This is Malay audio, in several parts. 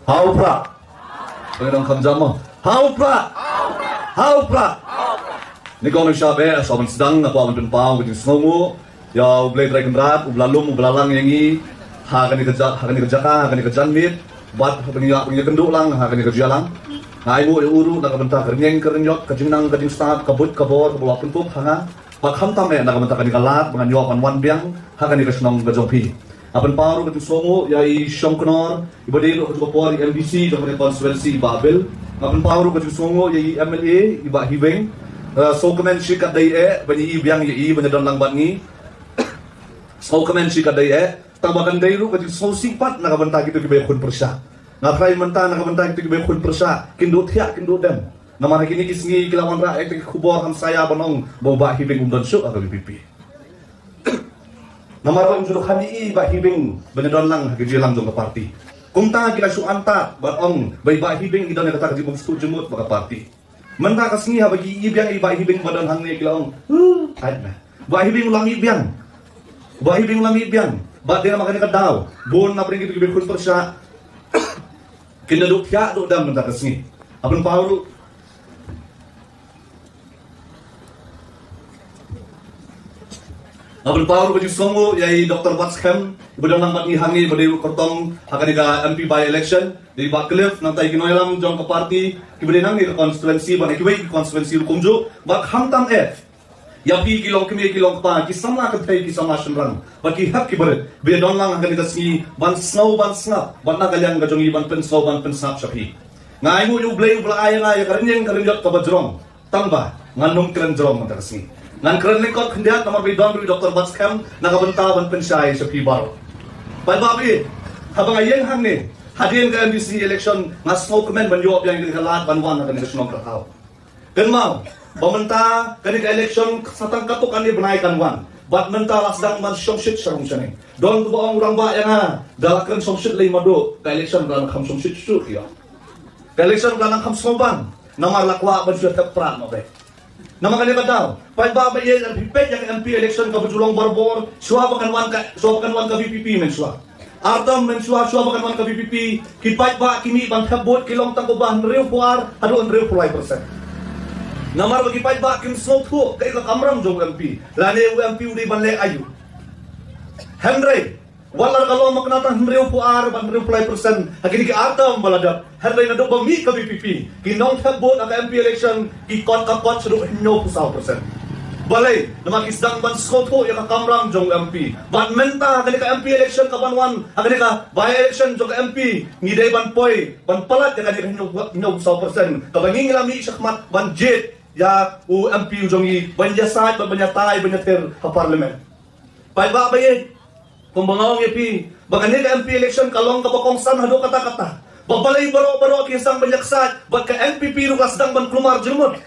Hau pra. Panginoong kamjama. Hau pra. Hau pra. Ni kau nak siapa? Soalan sedang aku akan tumpang dengan semua. Ya, ublay dragon rat, ublalum, ublalang yang ini. Hakan dikerjakan mit. Buat pengiyak kenduk lang, hakan dikerja lang. Ngai mu uru nak bentak kernyeng kernyok kejinang kejing start kabut kabor kebawa pentup hanga. Pak hamtam nak bentak kadigalat menganyuap wan biang hakan dikesnong gajongpi. Apan paru kejing somo yai syongknor ibadil kejing por MBC jongkne konstituensi Babel. Apan paru kejing somo yai MLA iba hibeng. So kemen syikat dai bani biang yai banyadon lang bangi. So kemen syikat dai tambakan dai ru kejing so sifat nak bentak itu kibay kun persya. Ngakrai mentah nak mentah itu kibay kun persa kindut hiak kindut dem nama kini kisngi kilawan ra itu kubor ham saya bonong boba hibing umdon syuk atau BPP nama ro umjuru khani ba hibing benedon lang hagi lang jong ke parti kumta kila su anta barong bai ba hibing idon kata kaji bung stu jemut ba parti mentah kasngi ha bagi ibiang ba hibing badon hang ni kilaong adna ba hibing ulang ibiang ba dia makanya kadaw bon na pring itu kibay kun persa kena duk pihak duk dam bentar kesini. Abang Paulu. Abang Paulu baju songo yai Dr. Watskam bedang lambat ni hangi bade kortong akan diga MP by election di Baklif nantai kinoilam jong ke parti kibade nangi ke konstituensi ban kibai konstituensi kumju bak hamtam ya pi kilong pa kisama ke tai kisama shimrang baki hak kibaret be don lang akan dikasih ban snap ban nagalian gajongi ban snap shapi ngai mu ublay ayang karenyeng kabajrong tamba nganung keren jrong matakasih ngan keren lengkot kendiat nomor be don Dr. Batskam nagabenta ban pensai shapi baro pai babi habang ayeng hang ni hadian ke MBC election ngasno kemen ban yob yang dikalat ban wan akan dikasih krakau kenmau Bamenta kani ka election satang katuk kani benaikan wan. Bat menta lasdang man somshit sarung sane. Don tu baong urang ba yang dalakan somshit lay madu ka election kan kham somshit su ya. Ka election kan kham soban. Namar lakwa ban su tepra no be. Nama kani badaw. Pai ba ba ye pipet yang MP election ka bujulong barbor, suwa bakan wan ka VPP men suwa. Artam men suwa bakan wan ka VPP. Kipai ba kimi bang khabot kilong tang ko ba rew puar adu rew pulai persen. Namar bagi pai ba kim so thu kai ka kamram jong MP lane MP udi banle ayu Henry walar kalau maknata Henry puar ban rew pulai persen akini ki atam baladap Henry na do bami ka BPP kinong thabot aka MP election ki kot sudu no pusau persen balai nama kisdang ban so thu ya ka kamram jong MP ban menta akini ka MP election ka banwan akini ka by election jong MP ngidai ban poi ban palat ya ka no pusau persen ka banging lami syakmat ban jet ya MP ujongi banjasat banyatai banyatir ka parlimen pai ba baye kumbangawang yapi bagani ka MP election kalong ka bakongsan hado kata-kata babalay baro kisang banyaksat bag ka MPP rukas dang ban klumar jumot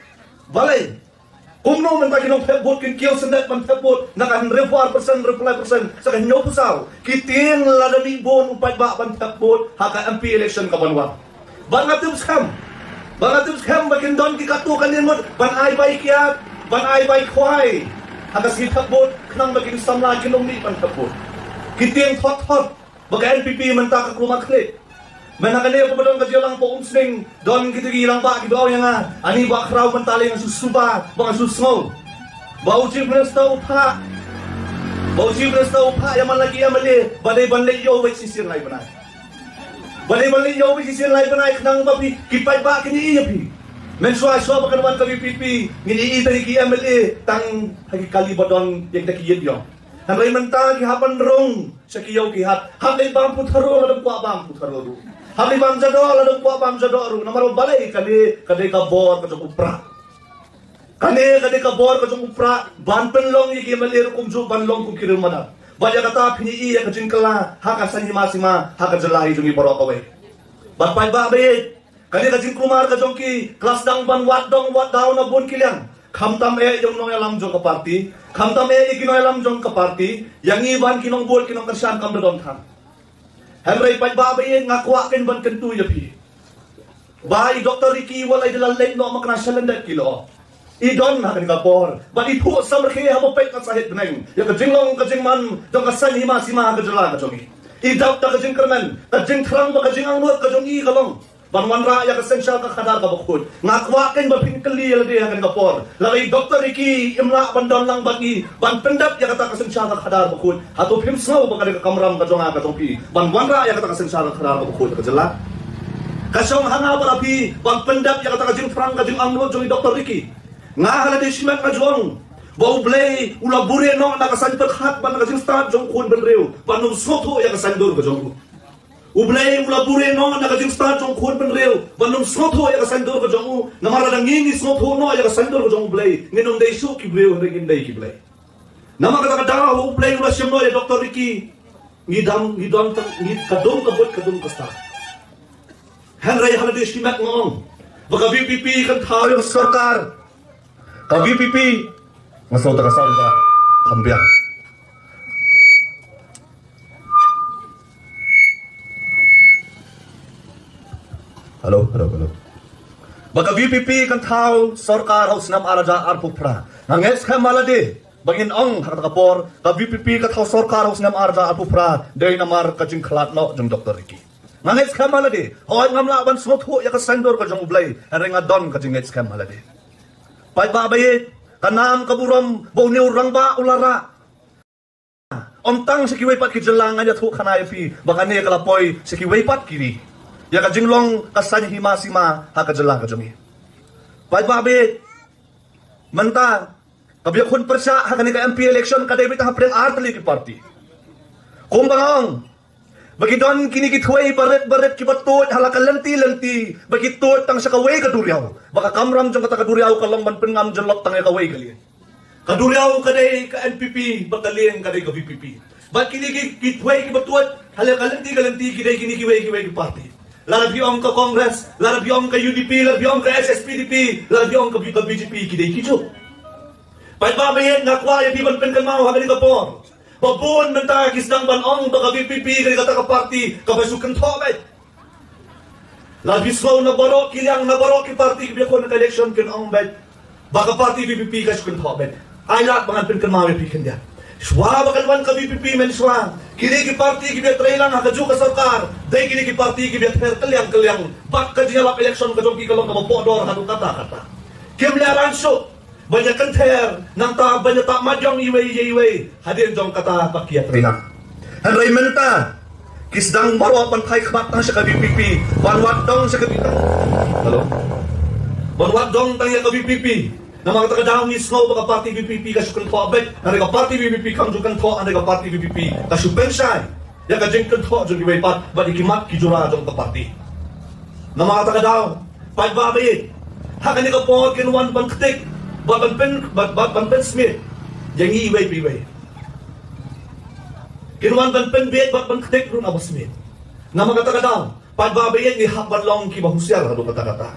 balay kumno man ta kinong pebot kin kiyo sendet man pebot naka 100% sa kanyo pusaw kiting ladami bon upay ba ban pebot haka MP election ka banwa ban ngatim skam Bangatip skam bakin don kikatukan din mo ban ay bay kiat ban ay bay kwai hagas kitabot knang bakin samla kinong ni ban tabot kiteng hot baga NPP menta ka krumakli manakali ko badon kadyo lang po umsning don kitigilang ba kibaw yang ani ba kraw mentali nga susuba ba susngo ba uji presta upha yaman lagi amali balay banlay yo wait sisir lay banay Bali yo sisir lay banay nang babi kipay ba kini iya pi menswa bakan wan ka BPP ngini itari ki MLA tang hagi kalibadon yang takiyet yo hanray menta ki hapan rong sa kiyaw kihat hanay bang putharo ladong kwa bang putharo hanay bang jado ladong kwa bang jado ru namaro balay kade ka bor ka upra kade ka bor ka upra ban penlong yi ki MLA ru kumju banlong kum kirumada Baya kata pini iya kejingkala haka sanyi masima haka jelahi jungi borok away. Bapak babe kani kajing kumar kajongki kelas dang ban wat daun na bun kiliang. Kamtam yung no yalam jong ke parti, kamtam ikino yalam jong ke parti, yang iban kinong bol kinong kersan kam dodon tham. Hemray pai babe ngakwa ken ban kentu yapi. Bai Dr. Ricky walay dalalay no makna salandat kilo. Idon na kan kapor bali po samrke habo pay ka sahit beneng ya kajinglong kajingman dong kasan hima sima ka jala ka jongi Idap ta kajing kermen, kajing terang ba kajing angnut kajong I kalong. Banwan ra ya kasensya ka khadar ka bakut. Ngakwa ken ba pinkeli lagi hakan kapor. Lagi doktor iki imla bandon lang bagi ban pendap ya kata kasensya ka khadar bakut. Atau pim snow ba ka kamram ka jonga ka tongpi. Banwan ra ya kata kasensya ka khadar ka bakut ka jela. Kasong hanga ba api ban pendap ya kata kajing terang kajing angnut jong doktor iki. Ngahala de simak ka jong. Bau blay ula bure no na kasan perhat ban kajing start jong kun benreu. Banum soto ya kasandur ka jong. Ublay ula bure no na kajing start jong kun benreu. Banum soto ya kasandur ka jong. Namara dangini soto no ya kasandur ka jong ublay. Nginom dei su ki breu ngin dei ki blay. Nama kata kata ublay ula siam no ya doktor iki. Ngidam ngid kadum ka bot kadum ka start. Henry hala de simak ngong. Baka VPP kan tayo sarkar. Ka VPP masuk tak kasar dah, kambiak. Halo. Baka VPP kan tahu sarkar haus nam araja arpupra. Nanges kam malade. Bangin ong hakata kapor. Ka VPP kan tahu sarkar haus nam araja arpupra. Dari namar kajing kelat no jeng doktor iki. Nanges kam malade. Hoy ngamla ban smotho ya kasandor ka jeng ublay. Renga don kajing nges kam malade. Pai babayet. Kanam kaburam bau ni urang ba ulara. Omtang sikiway pat kijelang aja tu kanay pi bakane kalapoy sikiway pat kiri. Ya kajinglong kasany himasima ha kajelang kajumi. Pai babe manta kabiyak kun persya ha kanika MP election kadai bita ha preng artli ki party. Kumbangong bagi don kini kitway baret kibatut halaka lenti bagi tut tang sa kaway kaduryaw baka kamram jong kata kaduryaw kalong ban pengam jelok tang kaway kali kaduryaw kadai ka NPP batalien kadai ka VPP bak kini kitway kibatut halaka lenti kidai kini kiway ki party larabi ong ka Congress larabi ong ka UDP larabi ong ka SSPDP larabi ong ka BJP kidai kijo pai babayen nakwa ya biban penkamao hagani ka por Babun menta kisdang banong baka VPP kani kata ka party kabasukan thobet. Labi slow na barok kilang na barok ki party kibiya ko na election kin ong bet. Baka party VPP kasukan thobet. Ay lahat mga pin kan mawi pikin dia. Shwa bakalwan ka VPP men shwa. Kini ki party kibiya trailan ha kaju ka sarkar. Dai kini ki party kibiya ter kalyang. Bak ka dialap election ka jong ki kalong ka mapodor hanu kata. Kimlaran so banyak kenter nang ta banyak tak majong iwe hadir jong kata pakiat rilang Henry menta kisdang barwa pantai khabatang sa KBPP banwat dong sa KBPP halo banwat dong tanya KBPP na mga taga-daong ni snow baka party BPP kasukan to abet na ka party BPP kam jukan to na ka party BPP kasupensay ya ka jengkan to jong iwe pat badi kimat kijura jong ka party na mga taga-daong pagbabayit hakan ni ka po kinwan pangktik Ban pen Smith yang iway piway. Kinuan ban pen bet ban ketek run Abbas Smith. Nama kata-kata pagbabayan ni hakban long ki bahusyar hadu kata-kata.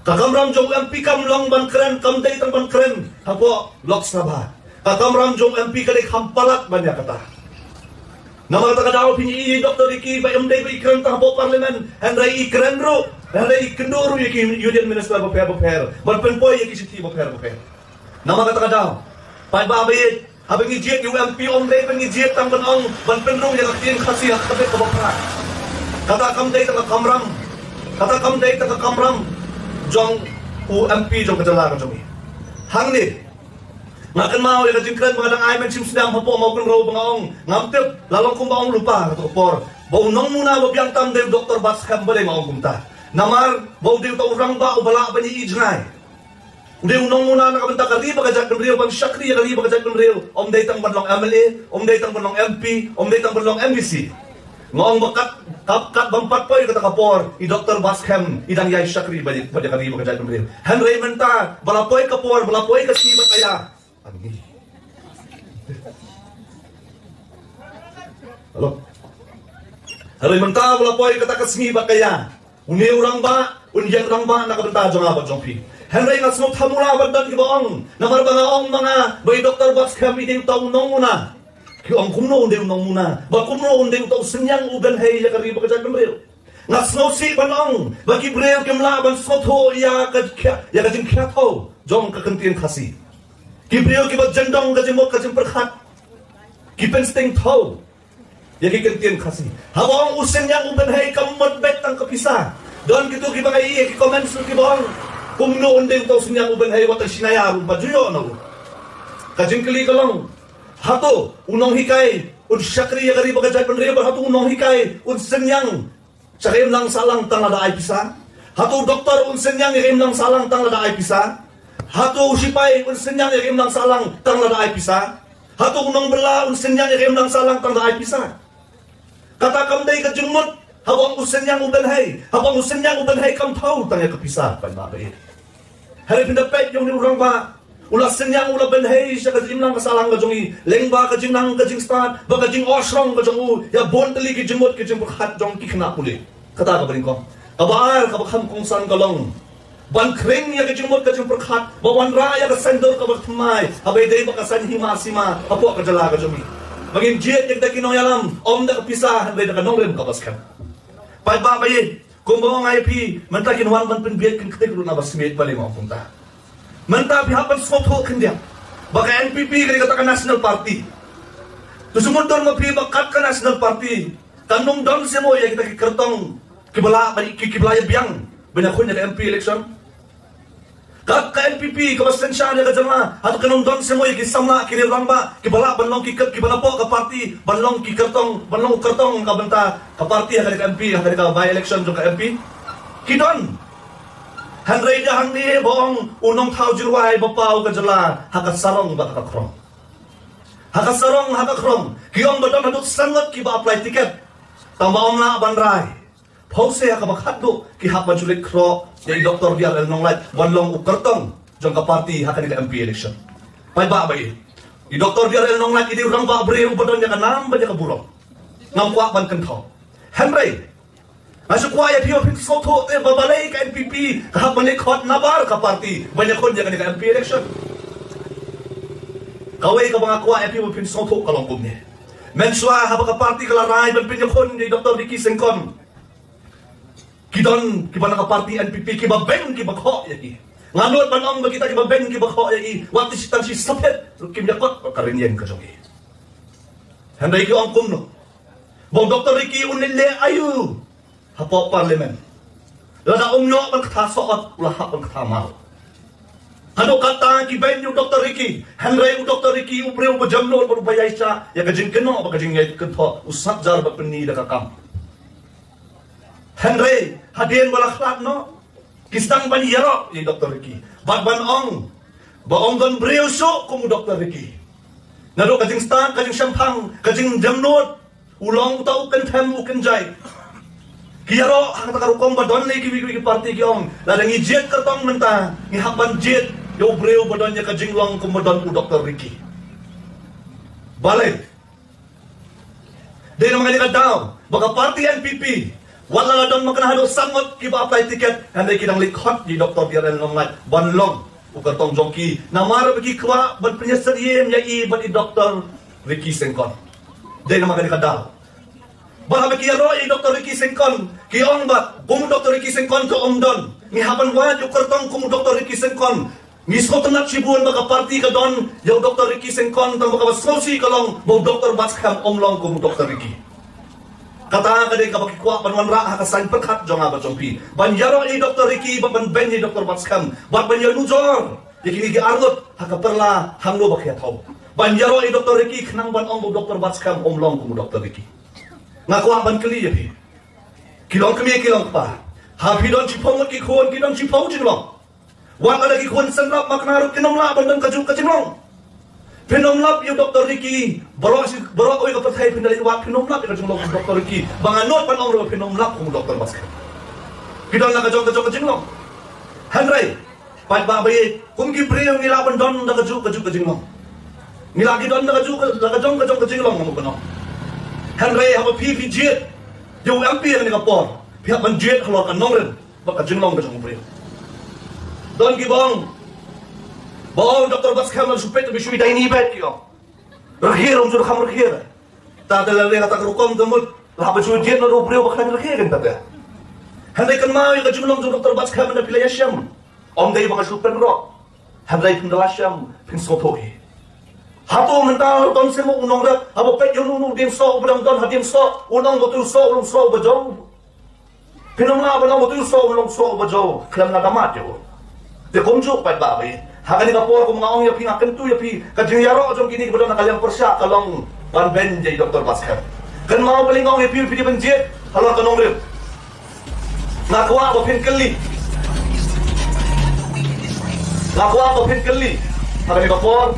Kakamram jong MP kam long ban keren kam day tang ban keren hapo Lok Sabha. Kakamram jong MP kalik hampalat banyak kata. Nama kata-kata pini Dr. Iki ba MD ba ikren ta hapo parlimen Henry ikren ro. Henry kenduru yaki Union Minister baper. Ban pen poy yaki siti baper. Nama kata-kata pagbabayit habang ijiet yung MP omday pang ijiet tang banong ban pen ro yak tin khasi hak kapit kabakra. Kata kamday ta kamram jong MP jong kajala ka jomi. Hangni ngakan mau ya kajingkran mga dang ayman sim sedang hapo mau kan raw bangaong ngamtip lalong kung baong lupa kato por. Baunong muna wabyang tam day Dr. Batskam balay maong kumta. Namar bau day ta urang ba o bala ba ni ijnay. Hindi unong muna nakabenta ka riba ka dyan rio bang syakri ka riba ka dyan rio day tang banlong MLA day tang banlong MP day tang banlong MBC. Ngoong bakat kat bampat po yung katakapor i Dr. Baskham idang yay syakri ba ka riba ka dyan rio. Henry menta balapoy kapor balapoy ka sibat kaya. Halo. Henry menta balapoy katakas ba kaya. Uni urang ba unyang urang ba nakabenta jong abad jong pi. Henry nga smok hamura badan kibaong namar bangaong mga bay Dr. Baskham iding taong nong muna. Ang kumno unde unong muna. Ba kumno unde utaw senyang ugan hay ya kariba ka dyan kamreo. Nga snow si banong. Bagi breo kimlaban soto ya kajing kyato. Jong kakantiyan kasi. Kibreo kibat jandong kajimok kajim perkhat. Kipen sting tau. Jadi kentian kasih. Habang usin yang ubenhay kamot bet ang kapisa. Doon kito kibangay i-comment so kibang kung noon din ito sinyang ubenhay watang sinayarong pajuyo no. Kajing kali ka lang. Hato unang hikay un syakri ya kari bagajay panriba hato unang hikay un sinyang sakim lang salang tang lada ay pisa. Hato doktor un sinyang ikim lang salang tang lada ay pisa. Hato usipay un sinyang ikim lang salang tang lada ay pisa. Hato unang bala un sinyang ikim lang salang tang lada ay pisa. Katakam day ka jumot, habang usin niyang ubenhay kam tau tanya kepisah pan babai. Hari pindapat yung nurang ba, ulasin niyang ula benhay siya kajim lang kasalang kajongi, lengba kajing nang kajing start, ba kajing osrong kajongu, ya bon tali kajimot kajing berhat jong kikna puli. Kata ka ba rin ko? Kabaar kabakam kung saan kalong. Ban kring ya kajimot kajing berhat, bawan raya kasendor kabaktumay, habay day bakasan himasima, apo kajala kajongi. Maging jit yung dakinong yalam, na kapisa, handay na kanong rin kabaskan. Pagbabayin, kung mga IP, manta kinuhan man pinbiyat kang katiklo na basmit pala yung mga punta. Manta pihapan soto kandiya, baka NPP kani kata ka National Party. Tusumundor mo pibakat ka National Party, tanong doon siya mo, yung kita kikartong kikiblaya biyang, binakun niya ka MP election. Ka-NPP, kabastensya niya ka dyan na. At kanong doon siya mo, ikisamla, kinirang ba, kibala, banlong kibala po, kaparti, banlong kartong, kabanta, kaparti, hakari ka MP, hakari ka by-election dyan ka MP. Kidon, hanray niya hang ni, boong unong tao jirway, bapaw ka dyan na, hakasarong ba kakakrong. Hakasarong, kiyong ba doon hadot sangot, kiba apply ticket, tamaom na banray. Pause kabakado kihapan sulit kro yung Dr. Biar Nonglay wanlong ukartong jong kaparti hakani ka MP election. May babay. Yung Dr. Biar Nonglay idi urang babre yung badon niya kanam ba niya kaburong. Ngamkwa ban kentaw. Henry. Masukwa ya piyo soto babalay ka NPP kahapan ni kot nabar kaparti banyak kon niya ka MP election. Kaway ka mga kwa ya piyo soto kalongkong niya. Menswa haba kaparti kalaray ban pinyakon ni Dr. Ricky Sengkon. Kidon, kiba nakaparti NPP, kiba ben, kiba ko, yaki. Nganot manong magkita, kiba ben, kiba ko, yaki. Wati si tang si sapet, kim yakot, karinyan ka siya. Handay ki ang kumno. Bong Dr. Ricky unile ayu. Hapo parliament. Lada umno, ang katasoot, ulaha ang katamaw. Ano kata, kiben yung Dr. Ricky. Handay yung Dr. Ricky, uprew ba jamno, barubayay siya. Yakajing kino, bakajing yay kanto, usap jar ba pinila kakam. Henry, hadian balaklat no? Kistang baniyaro, yung Dr. Ricky. Bagbanong, baong gan brewso, kung Dr. Ricky. Naro kajing start, kajing syampang, kajing jamnot, ulong tau kentem ukenjay. Kiyaro, hakakarukong badon na ikiwiki party kiyong, ladang ijet kartong menta, ngihakban jet, yung brew badon niya kajing long kumodon u Dr. Ricky. Balik. Di na mga nikadaw, baka party NPP, wala na doon magkanahalo sangot kiba apply ticket handay kinang likhot di Dr. Biar Nonglay banlong ukartong jongki namara bagi kwa ban penyesariem ya i ban i Dr. Ricky Sengkon day na magani kadaw bala bagi ro i Dr. Ricky Sengkon kiong ba kung Dr. Ricky Sengkon to omdon ni hapan wa ukartong kung Dr. Ricky Sengkon misko tanat sibuan baga party ka don yo Dr. Ricky Sengkon tang baga sosi kalong bo Dr. Batskam omlong kung Dr. Ricky kata ka din kapag kikuha panwanra hakasain perkat jong abat jongpi. Banjaro ni Dr. Ricky ban ben ni Dr. Batskam. Bat banjaro nujor. Yakini gi arut hakaperla hanglo bakya tau. Banjaro ni Dr. Ricky kenang ban ong Dr. Batskam omlong ku Dr. Ricky. Ngakuha ban keli ya pi. Kilong kemi kilong pa. Hapi don chipong ki kuon kidon chipong jinglong. Wan ada ki kuon senrap maknaru kinom la ban kaju kajinglong. Pinomlap yung Dr. Ricky, baro ko yung kapatay pinalin wa pinomlap yung kajong Dr. Ricky. Banganot panong ro pinomlap kung Dr. Batskam. Kidon na kajong kajinglong. Henry, pagbabayi, kung gibre yung nilaban doon na kajong kajinglong. Nilagi doon na kajong kajinglong mo ko no. Henry, haba PPG, yung MP yung nikapor, pihak manjit halor kanong rin, baka jinglong kajong bre. Doon gibong, bawa Dr. Batskam na supet na bisyo iday nibet kiyo. Rakhir, umsur kam rakhir. Tata lalay katak rukom damot, lahat bisyo iday na rubriyo baka na rakhirin tata. Handay kan mau yung kajumlong yung Dr. Batskam na pilaya siyam. Om day baka super ro. Handay pindalas siyam, pinsotohi. Hato mental don semo unong da abo pet yo nu dim so bedang don hadim so unong betul so ulong so bejo pinong na bedang betul so ulong so bejo klam na damat yo de komju pat ba bai hakani ka por ko mga ong ya pi ngaken tu ya pi ka jing yaro jong kini bedang na kalyang persya kalong ban ben jai Dr. Baskam kan mau paling ong ya pi pi benjet halor kanong rip nakwa ko pin kali nakwa ko pin kali hakani ka por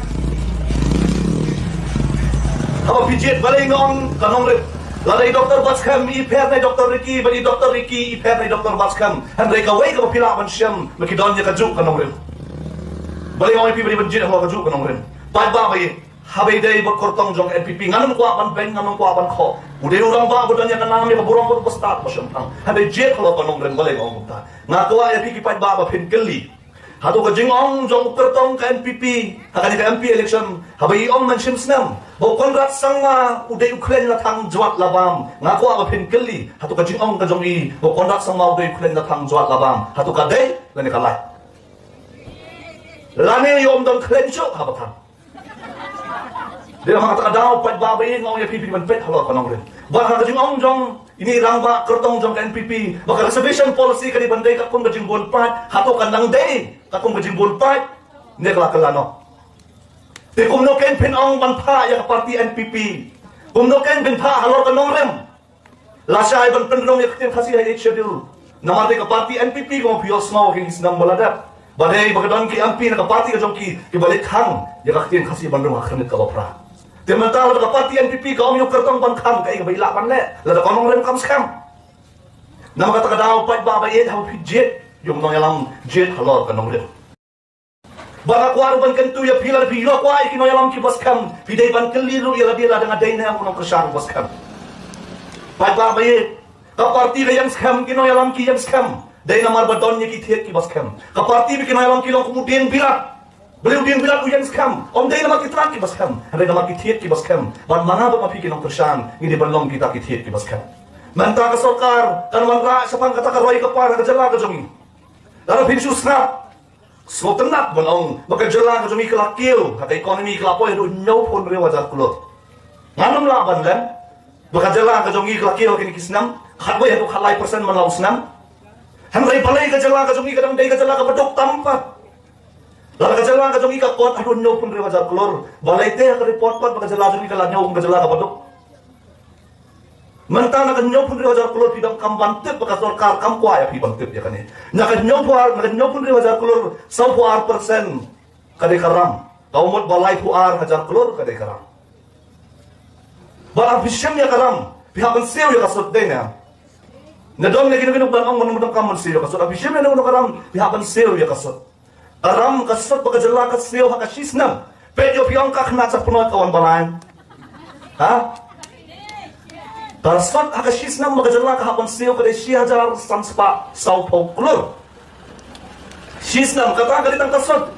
apa pijit balai ngong kanong rip ladai Dr. Baskam i per nai Dr. Ricky bani Dr. Ricky i per nai Dr. Baskam handai ka wei ka pila man syam makidon ya ka juk kanong rip balai ngong i bani benjit ho ka juk kanong rip pai ba bai habai dai ba kortong jong NPP nganong ko ban ben nganong ko ban kho ude urang ba bodon ya kanang me ka burong ko start pa syam pang handai jet ho kanong rip balai ngong ta ngakwa ya pi ki pai ba ba pin keli Hatu ka jingong jong kertong ka NPP hakani ka MP election habai ong man sim snam bo konrat sangma uday Ukraine la thang jwat labam ngako aba pin keli hatu ka jingong ka jong i bo konrat sangma uday Ukraine la thang jwat labam hatu ka dei lani ka lai lani yom dong klen chok habatan dia mga takadaw pat babay ngong ya pipi man pet halo kanong rin ba ka jingong jong ini rangba kertong jong ka NPP baka reservation policy ka di banday ka kung gajing bonpat hatu ka nang dei kakung gajing bonpat hindi ka lakalano di kumno ken pinong banpa ya ka party NPP kumno ken binpa halo kanong rin lasya ay ban penrong ya katin kasi ay schedule namarte ka party NPP kung piyos mo keng isnang baladat badai bagadon ki MP na ka party ka jong ki balik hang ya katin kasi banrong akramit ka bapra Timantal ka party NPP ka yung kertong bangkam kay gabay lapan le lada kanong rem kam scam na makatagadaw pat babayed haw pijit yung noyalang jet halor kanong rem baka kwaro ban kantu ya pilar pilo kwai kinoyalang ki baskam pidai ban keliru ya labila dengan dayna ang unong kasyang baskam pat babayed ka party ka yang scam kinoyalang ki yang scam dayna marbadon niya ki thiet ki baskam ka party bi kinoyalang ki long kumudin birat beliau dia bilang ujian skam, om dia nama kita ki baskam, ada nama kita ki baskam, ban mana ba mapi kinong persan, ini belum kita ki baskam. Manta ka sarkar, kan manra sapang kata karway ka para ka jala ka jongi. Dara pinsu snap. So tenat banong, maka jala ka jongi kelakil, kata ekonomi kelapoy do nyau pun rewa jar kulot. Nganam laban kan? Maka jala ka jongi kelakil kini kisnam, khatway do khalai persen manlaw snam. Hamrai palai ka jala ka jongi kadang dai ka jala ka bedok tampat. Lalu kejala ka jong ika kot aduh nyo pun rewa jar kulor balai teh ka report pat kejala jong ika la nyo kejala ka badok mentana ka nyo pun rewa jar kulor pidang kam bantip ka sarkar kam kwa ya pi bantip ya kani na ka nyo pun rewa jar kulor 100% kadai karam kaumot balai puar hajar kulor kadai karam barang bisyam ya karam pihak sew ya kasut dena na dom lagi nung banong manung kam sew kasut bisyam ya nung karam pihak sew ya kasut Aram kasut pagkajala kasiyo hakasisnam. Pedyo piyong kakna sa punot kawan balayan. Ha? Kasut hakasisnam magkajala kahapon siyo kada siya jar sanspa saw folklor. Sisnam kata kalitang kasut.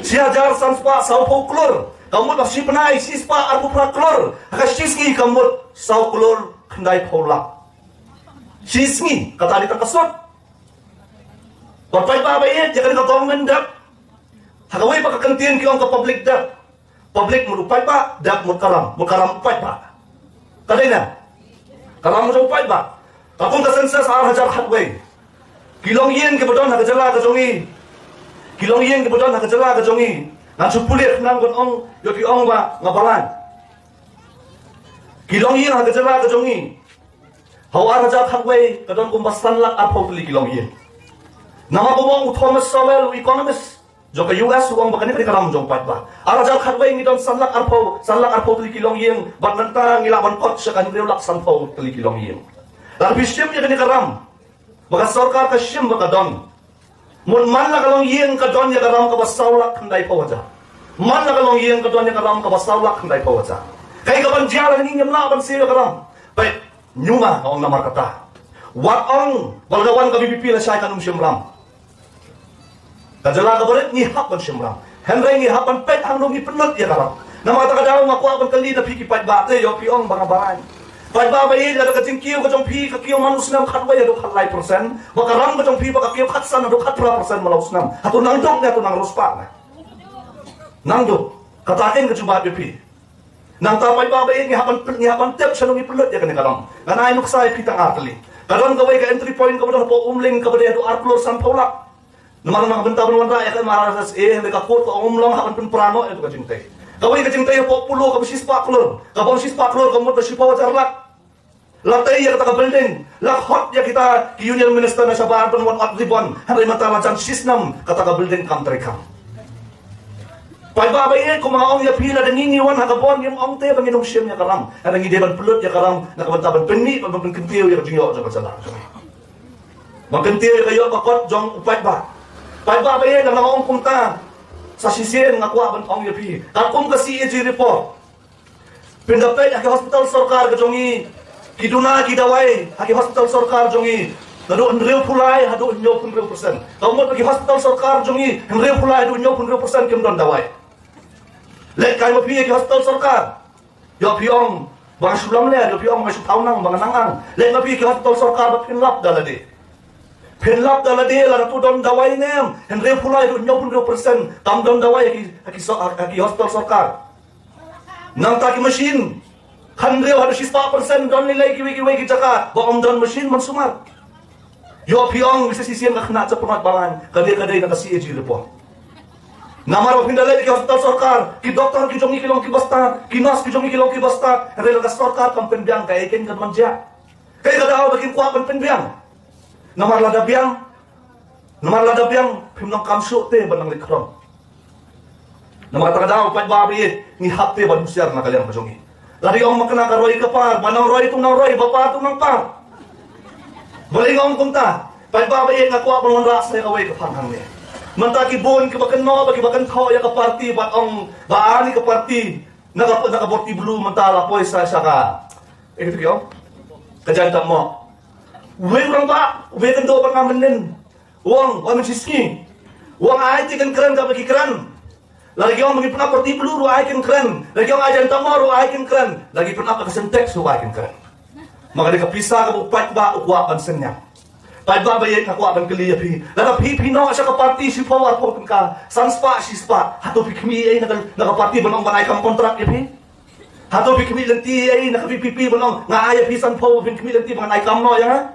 Siya jar sanspa saw folklor. Kamut masih penai sispa arbu praklor. Hakasiski kamut saw klor kendai pola. Sismi kata kalitang kasut. Papai babayet jangan kau mendak. Hakawai pakai kentian kiong ke publik dak. Publik melupai pak dak mukaram upai pak. Kadena karam upai pak. Kapung ka sensa sa hajar hatway. Kilong yen ke bodon hakajala ka jongi. Kilong yen ke bodon hakajala ka jongi. Ngan supulit nang gonong yo kiong ba ngabalan. Kilong yen hakajala ka jongi. Hawar hajar hatway kadon kumbasan lak apo puli kilong yen. Nama bumong Thomas Sowell, economist. Jika US uang bakal ni karam jong pat ba. Arajal khatway ngidon sanlak arpo tuli kilong yeng. Bat nanta ngilaban kot sekan reulak sanpo tuli kilong yeng. Lalu bisyem ya kani karam. Baka sarkar ka syem baka don. Mun man la kalong yeng ka don ya karam ka basawlak kandai pawaja. Man la kalong yeng ka don ya karam ka basawlak kandai pawaja. Kay ka ban jalan ni nyamlaban siyo karam. Baik nyuma ang namar kata. Wat ong balgawan ka BBP na siya kanong syemram. Kajala ka barit ngihap ang syemram. Henry ngihap ang pet hanggang ipenot ya karam. Na mga takadaw makuha ang kali na pikipat bate yo piong mga baran. Pagbabayin lalo ka tingkiyo ka jong pi kakiyo manus nam katway do katlay persen. Bakaram ka jong pi kakiyo katsan do 4% malaus nam. Ato nangdok na to nang ruspa na. Nangdok. Katakin ke cuba BP. Nang tapay babayin ngihapan tip siya nung ipulot ya kanikarang. Ganay nuksay pitang atli. Karon gaway ka entry point ka ba po umling ka ba do arplor san paulak. Naman mga benta benuan ra ya kan marasas ka kurto umlong hapan pun prano itu ka cintay. Gaway ka cintay po pulo ka sispa klor. Ka sispa klor ka mo ta sipaw charlak. Latay ya kita building. Lakhot ya kita ki union minister na sa baan penuan at ribon. Hari mata macam sistem kata building country kam. Pagbabayin kung mga ong ya pila dan ngingiwan hagabon yung ong te banginong siyem ya karam. Ang ngideban pulut ya karam nakabantaban peni pagkentiyo ya kajinyo sa kasala. Magkentiyo kayo pakot jong upay ba. Pagbabayin ang mga ong punta sa sisir nga kuha ban ong ya pi. Kapong kasi EG report. Pindapay ang hospital sarkar kajongi kiduna kidaway ang hospital sarkar jongi nado real pulay hado nyo pun real persen. Kamu bagi hospital sarkar jongi real pulay hado nyo pun real persen kem don dawai. Lek kayo mapiye ki hospital sarkar. Yo piong bang sulam le yo piong masuk taunang bang nangang. Lek mapiye ki hospital sarkar ba pinlap dalade. Pinlap dalade la tu don dawai nem real pulay hado nyo pun real persen tam don dawai ki hospital sarkar. Nang taki machine Handreo harus 100% don nilai kiwi-kiwi kita ka baong don machine man sumar. Yo piong bisa sisiyan ka kena sa pangatabangan kaday-kaday na kasi EG report. Namaro pindalay ki hospital sarkar, ki doktor ki jongi kilong ki basta, ki nurse ki jongi kilong ki basta, rela ka sarkar kam penbiang kay ken kan manja. Kay kadao bakin kuha kan penbiang. Namar lada biang pimnong kamso te banang likrom. Namar kadao pay babi ni hapte ban musyar na kalyang jongi. Lari ang makana ka roy kapar, banang roy itong nang roy, bapa itong nang par. Balik ang kumta, pagbabayin nga kuha pang ras na kaway kapanghang niya. Mantaki buon ka bakan no, bagi bakan tao ya ka party, batong baani ka party, nakaborti blue, mantala po isa siya ka. Ito kayo? Kajanta mo. Uwe urang ba? Uwe kan do pa ngaman din. Uwang siski. Uwang ay tikan kran ka bagi kran. Lagi yung magi pernah porti blue ruai kan keren. Lagi yung ajan tamar ruai kan keren. Lagi pernah kasentek ruai kan keren. Maka dia kapisa ka bupat ba ukwa pansenya. Pai ba bayen ka kwa ban kali pi. Lada pi no sa ka party si power po ka. Sanspa si spa. Hato pi kmi ay naka party banong banay kam kontrak pi. Hato pi kmi lenti ay naka PPP banong nga ay pi san po pi kmi lenti banay kam no ya.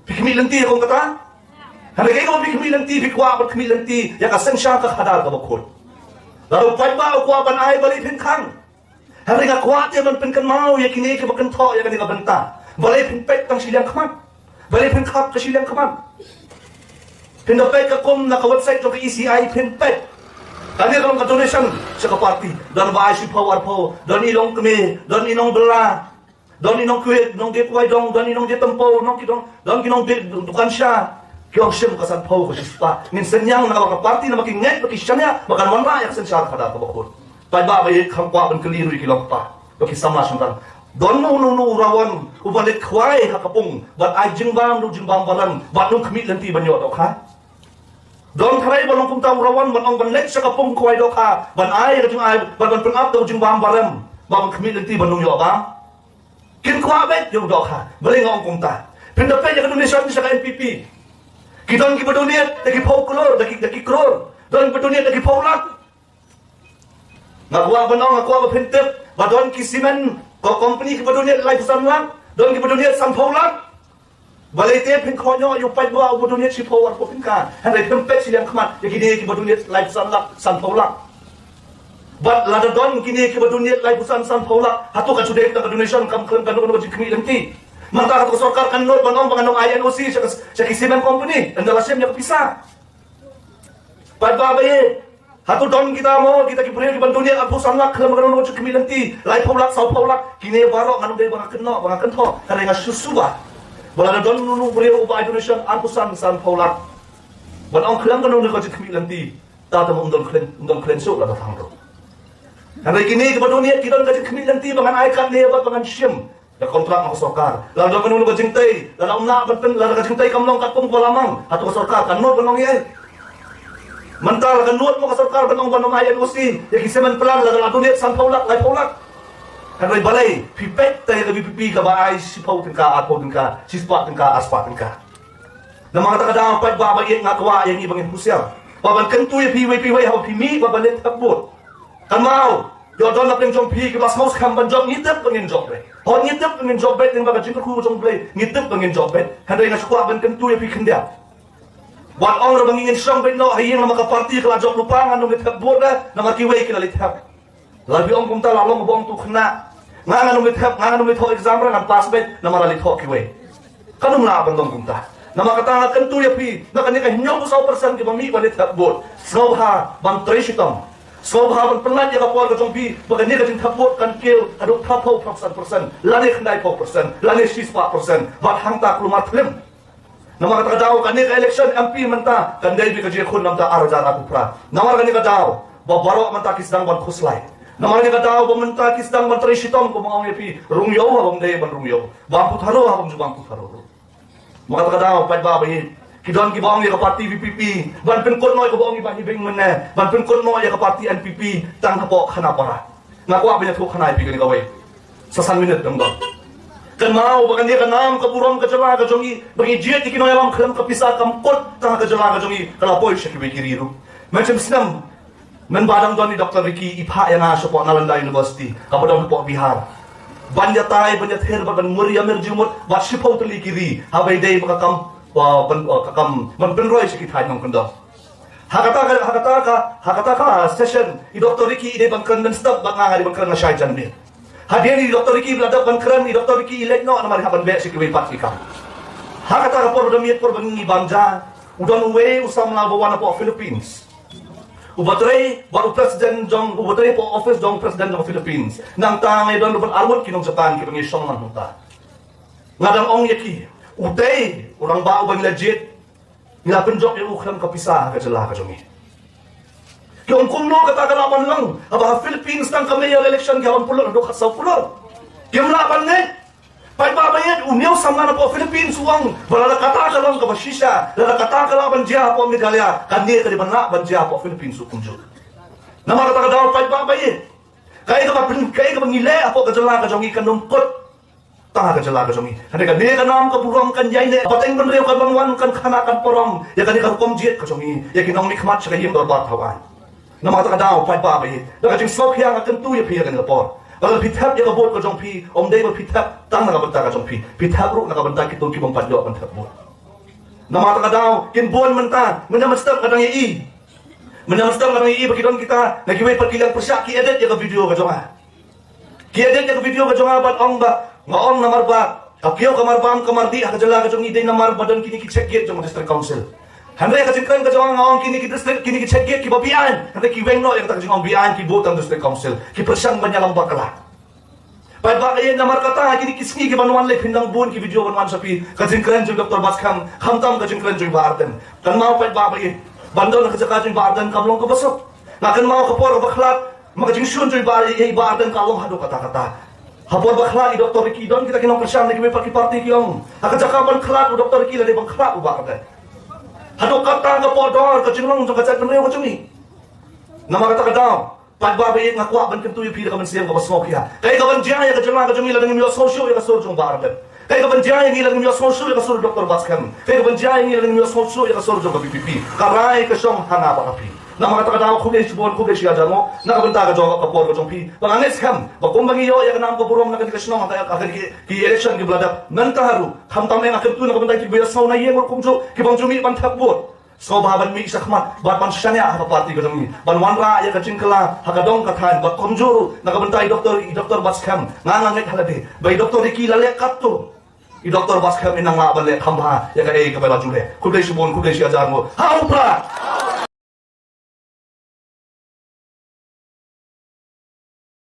Pi kmi lenti kung kata. Hari kay ko pi kmi lenti pi kwa pi kmi lenti ya ka sensya ka hadar ka bakot. Lalu pagba kuha ban ay balipin kang. Hari nga kuha tiya man pinkan mau ya kini ka bakan to ya kani ka benta. Balipin pet tang silang kaman. Balipin kap ka silang kaman. Pindapay ka kum naka website to ka ECI pinpet. Kani ka ka donation sa ka party. Dan ba si power po. Dan ilong kami, dan inong bela. Dan inong kuit, nong gateway dong, dan inong ditempo, nong kidong, dan kinong dukan siya. Kiyong siyem kasan po ko sispa. Minsan niyang nakakaparty na makinget, makisya niya, makanwan rayak sa siya kada kabakot. Pagbabayit kang kwaban kaliroy kilong pa. Makisama siyang tan. Doon mo nunurawan, ubalik kway hakapong, bat ay jingbang do jingbang baran, bat nung kamit lanti ba niyo ha? Doon karay balong kung tawurawan, bat ang banlek sa kapong kway do ha? Ban ay, bat ban pang-up do jingbang baran, bat kamit lanti ba nung niyo ba? Kinkwabet yung do ha? Baling ang kumta. Pindapay niya kadunisyon sa ka-NPP. Kita ki baduniat dagi paukulor dagi kror don baduniat dagi paulak ngakwa banong ngakwa ba pintip badon ki simen ko company ki baduniat life sanlang don ki baduniat san paulak balai te pin konyo yu pai ba baduniat si power ko pinka handai tempet silang khamat ya kini ki baduniat life sanlang san paulak bat lada don kini ki baduniat life san paulak hatu ka sudah ka donation kam kan kami lenti. Maka kata sarkar kan not banong banganong INOC sa kisiman company. Ang dalasem niya kapisa. Pagbabaye. Hatu don kita mo, kita kipuri kiban dunia abu sanlak kalau magano sa kamilanti. Lai paulak, sau paulak. Kini baro kanong day mga kenno, mga kento. Kaya nga susuba. Wala na don nunung puri uba Indonesia ampusan san paulak. Banong kelang kanong sa kamilanti. Tata mo undon klenso la datang. Kaya kini kiban dunia kita sa kamilanti bangan ikan lebat bangan siyem. Ya kontrak ako sarkar. Lalu kanong ba jingtay, lalu na baten, lalu ka jingtay kamlong katong palamang. Ato ka sarkar kanot banong yay. Mental kanot mo ka sarkar banong ayan usi. Ya kisiman plan lalu adunit san paulak, lai paulak. Kanay balay, pipet tayo ka bipipi ka ba ay sipaw ka, atpo ka, sispa ka, aspa ka. Na mga takadang pagbabayin nga kawa yung ibang impusya. Paban kanto yung piway-piway, hawa pimi, babalit takbot. Kamaw, yo don nak jong pi ke mas house kam ban jong ngitep pengin job be hon ngitep pengin job be ning baga jing ku jong play ngitep pengin job be handai na sukwa ban kan tu ya pi khendia wan ong ra bangin strong be no hayeng na maka party kala job lupangan no ngitep boda na makiwei kala lithap labi ong kumta lalong bong tu khna ngangan no ngitep ngangan no ngitho exam ra nan pass be na mara litho kiwei kanum la ban dong kumta na makatanga kan tu ya pi na kanika hinyong 100% ke bami ba lithap bod snobha ban treshitom Sobhaban penat ya kapal kacang pi, bagai ni kacang tapot kan kil, aduk tapau persen, lani kendai persen, lani 6%, bat hangta kelumar film. Nama kata kacau kan ni election MP mentah, kan dia bi kacang kun namta arjar aku pra. Nama kan ni kacau, babarok mentah kisdang ban khuslai. Nama ni kacau, mentah kisdang ban terishitom ko mga pi, rungyo habang dia ban rungyo, bangku tharo habang ju bangku tharo. Maka kacau pat babai. Kidon ki baong ya ka parti VPP ban pen kon noy ka baong iba hibeng mena ban pen kon noy ya ka parti NPP tang hapo khana para ngaku apa nya thu khana pi ni kawai sasan minute dong dong kan mau bagan dia kan nam ka burom ka jala ka jongi bagi jet ki noy lam khlam ka pisa kam kot tang ka jala ka jongi kala poi shaki be kiriru macam senam men badang don ni Dr. Ricky ipha yang na sopo Nalanda University ka bodong po Bihar banya tai banya ther ban muria merjumut ba shipau tuli kiri habai dei maka kam kakam menpenroy sikit hai nong kendo. Hakata ka session i Dr. Ricky ide bangkan dan stop banganga di bangkan na syai jan be. Hadian di Dr. Ricky belada bangkan i Dr. Ricky ilek no na mari haban be sikit we pat ikam. Hakata ka por demiet por bangi banja udon we usam la bawana po Philippines. Ubatray baru presiden jong ubatray po office jong presiden jong Philippines. Nang tangay don lupan arwot kinong Japan kinong isong man hunta. Ngadang ong yaki Utay, orang bau bang legit. Nila penjok yung ukram kapisah ka jala ka jongi. Yung kumno katagalaman lang, aba Philippines tang kami yung election gawan pulor, do kasaw pulor. Yung laban ne, pagbabayad unyaw sama na po Philippines uang, wala nakataka lang ka basisya, wala nakataka laban diya po Megalya, kandi ka di man laban diya po Philippines ukunjo. Namakataka daw pagbabayad. Kaya ka mangile apo ka jala ka jongi kanumpot. Tanga ka jala ka jongi. Hande ka ne ka nam ka burom kan yai ne. Pateng ban rew ka bangwan kan khana kan porong. Ya kan ka kom jet ka jongi. Ya kinong mikmat sa kayim dorbat hawan. Namata ka daw pai ba bai. Da ka jing sok hiang kan tu ya pi kan por. Kalau pitap ya ka bot ka jong pi. Om dei ba pitap tang na ka banta ka jong pi. Pitap ru na ka banta ki tu ki bang padlo kan thap bot. Namata ka daw kin bon menta. Mena mastap ka dang i. Mena mastap ka dang i bagi don kita. Nagiwe perkilang persyak ki edit ya ka video ka jonga. Ki edit ya ka video ka jonga bat ong ba. Ngaon namar ba, kapiyo kamar bam kamar di hakajala ka jong ide namar badan kini ki check gate jong district council. Handre ka jingkan ka jong ngaon kini ki district kini ki check gate ki babian. Handre ki wengno yang tak jong bian ki botang district council. Ki persang banya lambak kala. Pai ba kay namar kata kini ki sngi ki banwan le pindang bun ki video banwan sapi ka jingkan jong Dr. Baskam khamtam ka jingkan jong Barden. Kan mau pai ba kay bandon ka jaka jong Barden kamlong ka basok. Nakan mau ka por baklat maka jing shun jong Barden kalong hado kata-kata. Hapor bakla i Dr. Ricky don kita kinong persyam lagi pagi parti kiong. Haka jakaban klat u Dr. Ricky lagi bang klat u bakda. Hado kata nga podor ka jinglong jong kacak penrew ka jungi. Nama kata kadaw. Pagbabayit nga kuwa ban kentu yu pida ka man siyang kabasmok ya. Kaya ka ban jaya ka jinglong ka jungi lagi ngimyo sosyo ya ka sur jong Barden. Kaya ka ban jaya ngi lagi ngimyo sosyo ya ka sur Dr. Baskam. Kaya ka ban jaya ngi lagi ngimyo sosyo ya ka sur jong BPP. Karay ka siyong hanapa kapi. Nama kata kadaw kugay sibon kugay siya dyan mo. Nakabanta ka jong kapor ka jong pi. Panganes kam. Bakumbang iyo ya ka naam kapurom na kanikasinong akan ki election ki bladak. Nantaharu. Hamtam na yung akin tu nakabanta ki biyasaw na yeng or kumjo. Kibang jumi pantakbot. So bahaban mi isa kmat. Bat pan siya hapa party ka jong ban wanra ya ka chingkala. Hakadong kathan. Bat kumjuru. Nakabanta i Dr. Baskam. Ngangangit halade. Bay Dr. Ricky lalek katto. I Dr. Baskam inang laban le kamba. Ya ka kapela jule. Kugay sibon kugay siya dyan mo. Haupra!